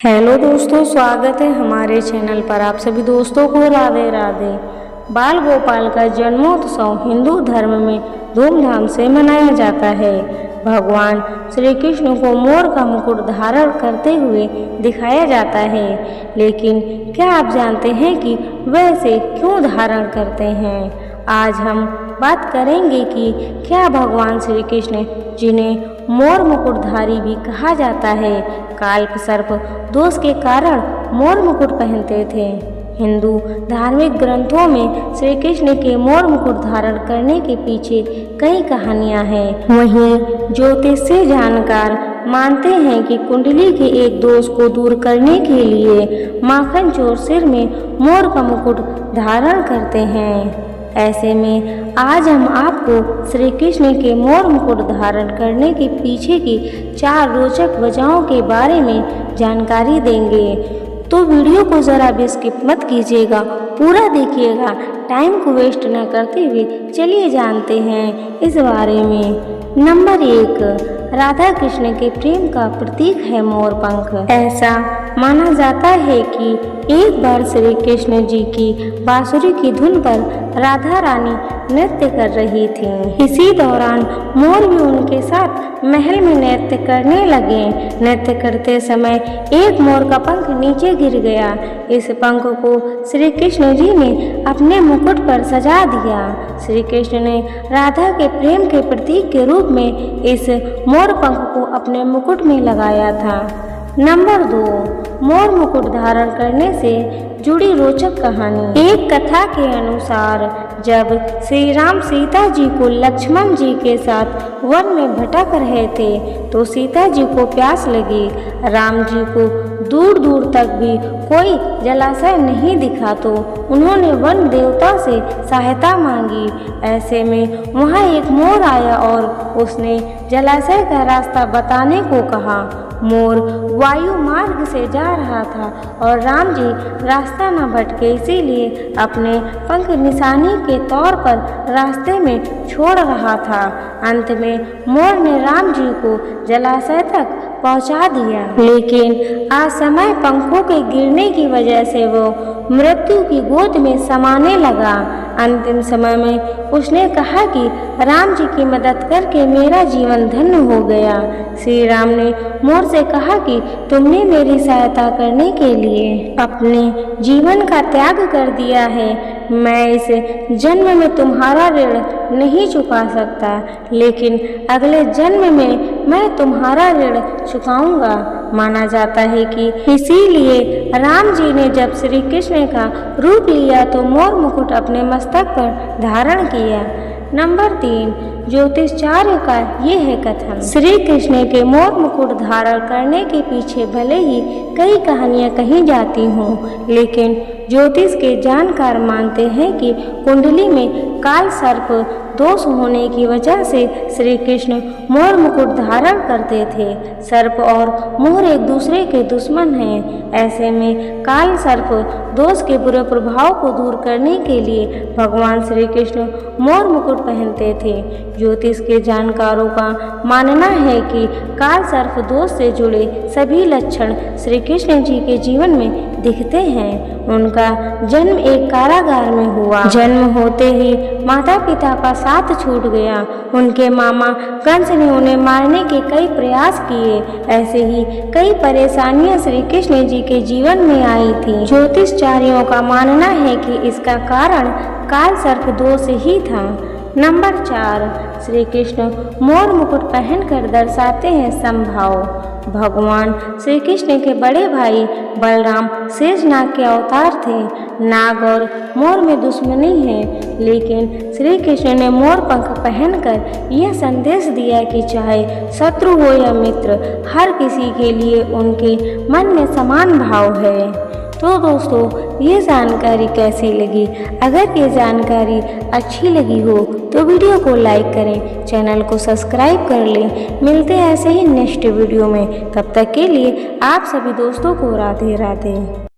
Hello दोस्तों, स्वागत है हमारे चैनल पर। आप सभी दोस्तों को राधे राधे। बाल गोपाल का जन्मोत्सव हिंदू धर्म में धूमधाम से मनाया जाता है। भगवान श्री कृष्ण को मोर का मुकुट धारण करते हुए दिखाया जाता है, लेकिन क्या आप जानते हैं कि वैसे क्यों धारण करते हैं? आज हम बात करेंगे कि क्या भगवान श्री कृष्ण, जिन्हें मोर मुकुटधारी भी कहा जाता है, काल्प सर्प दोष के कारण मोर मुकुट पहनते थे। हिंदू धार्मिक ग्रंथों में श्री कृष्ण के मोर मुकुट धारण करने के पीछे कई कहानियां हैं। वहीं ज्योतिष से जानकार मानते हैं कि कुंडली के एक दोष को दूर करने के लिए माखन चोर सिर में मोर का मुकुट धारण करते हैं। ऐसे में आज हम आपको श्री कृष्ण के मोर मुकुट धारण करने के पीछे की 4 रोचक वजहों के बारे में जानकारी देंगे। तो वीडियो को ज़रा भी स्किप मत कीजिएगा, पूरा देखिएगा। टाइम को वेस्ट न करते हुए चलिए जानते हैं इस बारे में। नंबर 1, राधा कृष्ण के प्रेम का प्रतीक है मोर पंख। ऐसा माना जाता है कि एक बार श्री कृष्ण जी की बांसुरी की धुन पर राधा रानी नृत्य कर रही थीं। इसी दौरान मोर भी उनके साथ महल में नृत्य करने लगे। नृत्य करते समय एक मोर का पंख नीचे गिर गया। इस पंख को श्री कृष्ण जी ने अपने मुकुट पर सजा दिया। श्री कृष्ण ने राधा के प्रेम के प्रतीक के रूप में इस मोर पंख को अपने मुकुट में लगाया था। नंबर 2, मोर मुकुट धारण करने से जुड़ी रोचक कहानी। एक कथा के अनुसार जब श्री राम सीता जी को लक्ष्मण जी के साथ वन में भटक रहे थे तो सीता जी को प्यास लगी। राम जी को दूर दूर तक भी कोई जलाशय नहीं दिखा तो उन्होंने वन देवता से सहायता मांगी। ऐसे में वहाँ एक मोर आया और उसने जलाशय का रास्ता बताने को कहा। मोर वायु मार्ग से जा रहा था और राम जी रास्ता न भटके, इसीलिए अपने पंख निशानी के तौर पर रास्ते में छोड़ रहा था। अंत में मोर ने राम जी को जलाशय तक पहुंचा दिया, लेकिन असमय पंखों के गिरने की वजह से वो मृत्यु की गोद में समाने लगा। अंतिम समय में उसने कहा कि राम जी की मदद करके मेरा जीवन धन्य हो गया। श्री राम ने मोर से कहा कि तुमने मेरी सहायता करने के लिए अपने जीवन का त्याग कर दिया है। मैं इस जन्म में तुम्हारा ऋण नहीं चुका सकता, लेकिन अगले जन्म में मैं तुम्हारा ऋण चुकाऊंगा। माना जाता है कि इसीलिए राम जी ने जब श्री कृष्ण का रूप लिया तो मोर मुकुट अपने मस्तक पर धारण किया। नंबर 3, ज्योतिषाचार्य का ये है कथन। श्री कृष्ण के मोर मुकुट धारण करने के पीछे भले ही कई कहानियां कही जाती हों, लेकिन ज्योतिष के जानकार मानते हैं कि कुंडली में काल सर्प दोष होने की वजह से श्री कृष्ण मोर मुकुट धारण करते थे। सर्प और मोर एक दूसरे के दुश्मन हैं। ऐसे में काल सर्प दोष के बुरे प्रभाव को दूर करने के लिए भगवान श्री कृष्ण मोर मुकुट पहनते थे। ज्योतिष के जानकारों का मानना है कि काल सर्प दोष से जुड़े सभी लक्षण श्री कृष्ण जी के जीवन में दिखते हैं। उनका जन्म एक कारागार में हुआ। जन्म होते ही माता पिता का साथ छूट गया। उनके मामा कंस ने उन्हें मारने के कई प्रयास किए। ऐसे ही कई परेशानियां श्री कृष्ण जी के जीवन में आई थी। ज्योतिषचार्यों का मानना है कि इसका कारण काल सर्प दोष ही था। नंबर 4, श्री कृष्ण मोर मुकुट पहनकर दर्शाते हैं समभाव। भगवान श्री कृष्ण के बड़े भाई बलराम शेषनाग के अवतार थे। नाग और मोर में दुश्मनी है, लेकिन श्री कृष्ण ने मोर पंख पहनकर यह संदेश दिया कि चाहे शत्रु हो या मित्र, हर किसी के लिए उनके मन में समान भाव है। तो दोस्तों, ये जानकारी कैसी लगी? अगर ये जानकारी अच्छी लगी हो तो वीडियो को लाइक करें, चैनल को सब्सक्राइब कर लें। मिलते हैं ऐसे ही नेक्स्ट वीडियो में। तब तक के लिए आप सभी दोस्तों को राधे राधे।